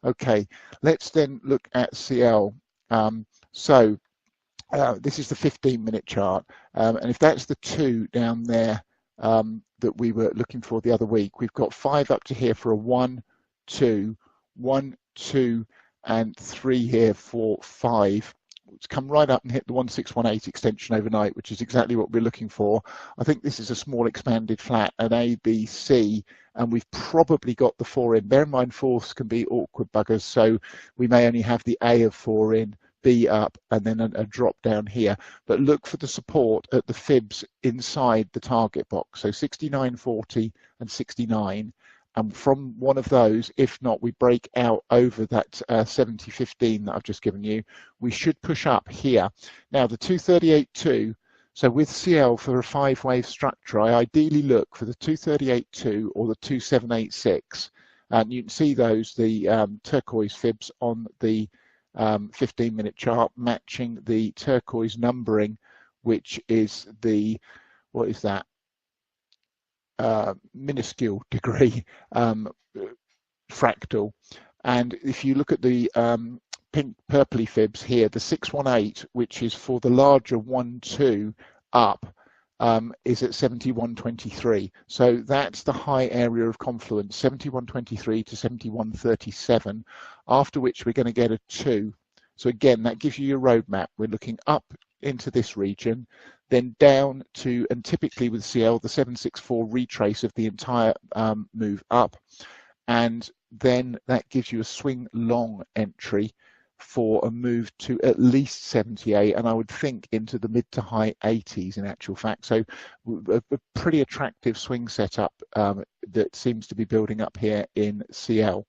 Okay, let's then look at CL. This is the 15-minute chart, and if that's the 2 down there that we were looking for the other week, we've got 5 up to here for a 1, 2, 1, 2, and 3 here for 5. It's come right up and hit the 1618 extension overnight, which is exactly what we're looking for. I think this is a small expanded flat, an A, B, C, and we've probably got the 4 in. Bear in mind, 4s can be awkward buggers, so we may only have the A of 4 in, B up, and then a drop down here. But look for the support at the fibs inside the target box, so 69.40 and 69. And from one of those, if not, we break out over that 70.15 that I've just given you, we should push up here. Now the 238.2, so with CL for a 5-wave structure, I ideally look for the 238.2 or the 2786. And you can see those, the turquoise fibs on the 15-minute chart matching the turquoise numbering, which is the, what is that? Minuscule degree fractal. And if you look at the pink purpley fibs here, the 618, which is for the larger 1-2 up, is at 71.23. So that's the high area of confluence, 71.23 to 71.37, after which we're going to get a 2. So again, that gives you your roadmap. We're looking up into this region, then down to, and typically with CL, the 764 retrace of the entire move up, and then that gives you a swing long entry for a move to at least 78, and I would think into the mid to high 80s in actual fact. So a pretty attractive swing setup that seems to be building up here in CL.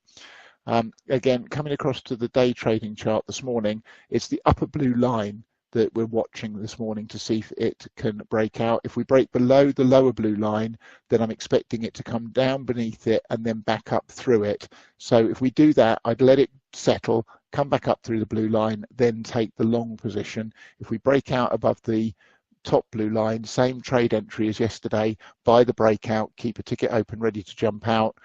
Again, coming across to the day trading chart this morning, it's the upper blue line that we're watching this morning to see if it can break out. If we break below the lower blue line, then I'm expecting it to come down beneath it and then back up through it. So if we do that, I'd let it settle, come back up through the blue line, then take the long position. If we break out above the top blue line, same trade entry as yesterday, buy the breakout, keep a ticket open, ready to jump out.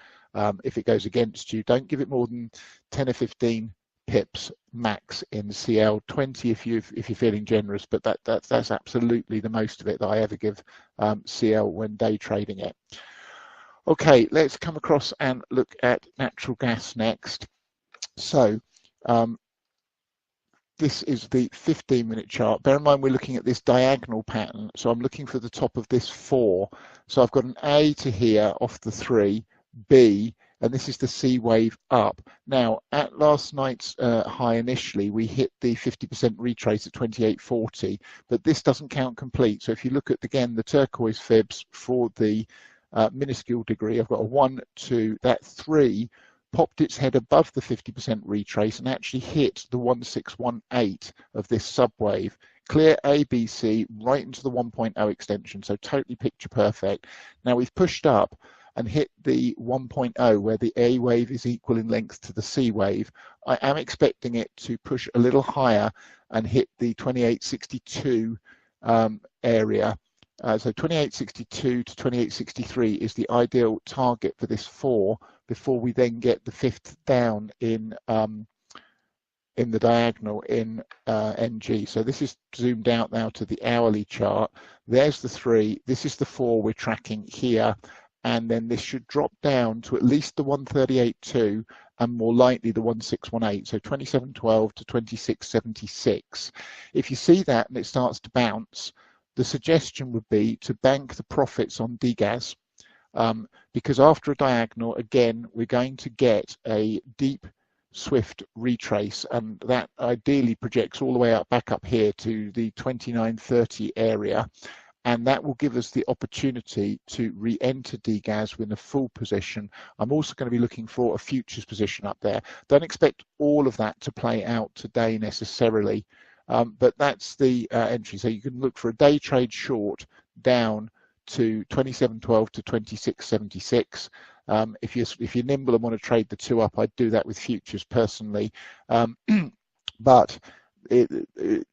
If it goes against you, don't give it more than 10 or 15 pips max in CL, 20 if you're feeling generous, but that's absolutely the most of it that I ever give CL when day trading it. Okay, let's come across and look at natural gas next. So this is the 15-minute chart. Bear in mind we're looking at this diagonal pattern, so I'm looking for the top of this 4. So I've got an A to here off the 3, B, and this is the C wave up. Now, at last night's high initially, we hit the 50% retrace at 28.40, but this doesn't count complete. So if you look at, again, the turquoise fibs for the minuscule degree, I've got a 1, 2, that 3 popped its head above the 50% retrace and actually hit the 1618 of this subwave. Clear ABC right into the 1.0 extension, so totally picture perfect. Now we've pushed up and hit the 1.0 where the A wave is equal in length to the C wave. I am expecting it to push a little higher and hit the 2862 area. So 2862 to 2863 is the ideal target for this 4 before we then get the 5th down in the diagonal in NG. So this is zoomed out now to the hourly chart. There's the 3. This is the 4 we're tracking here. And then this should drop down to at least the 138.2 and more likely the 1618, so 2712 to 2676. If you see that and it starts to bounce, the suggestion would be to bank the profits on degas, because after a diagonal, again, we're going to get a deep, swift retrace, and that ideally projects all the way up back up here to the 2930 area. And that will give us the opportunity to re-enter degas with a full position. I'm also going to be looking for a futures position up there. Don't expect all of that to play out today necessarily, but that's the entry. So you can look for a day trade short down to 2712 to 2676. If you're nimble and want to trade the 2 up, I'd do that with futures personally. But the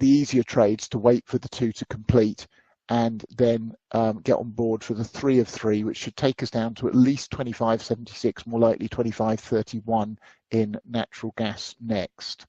easier trades to wait for the 2 to complete and then get on board for the 3 of 3, which should take us down to at least 25.76, more likely 25.31 in natural gas next.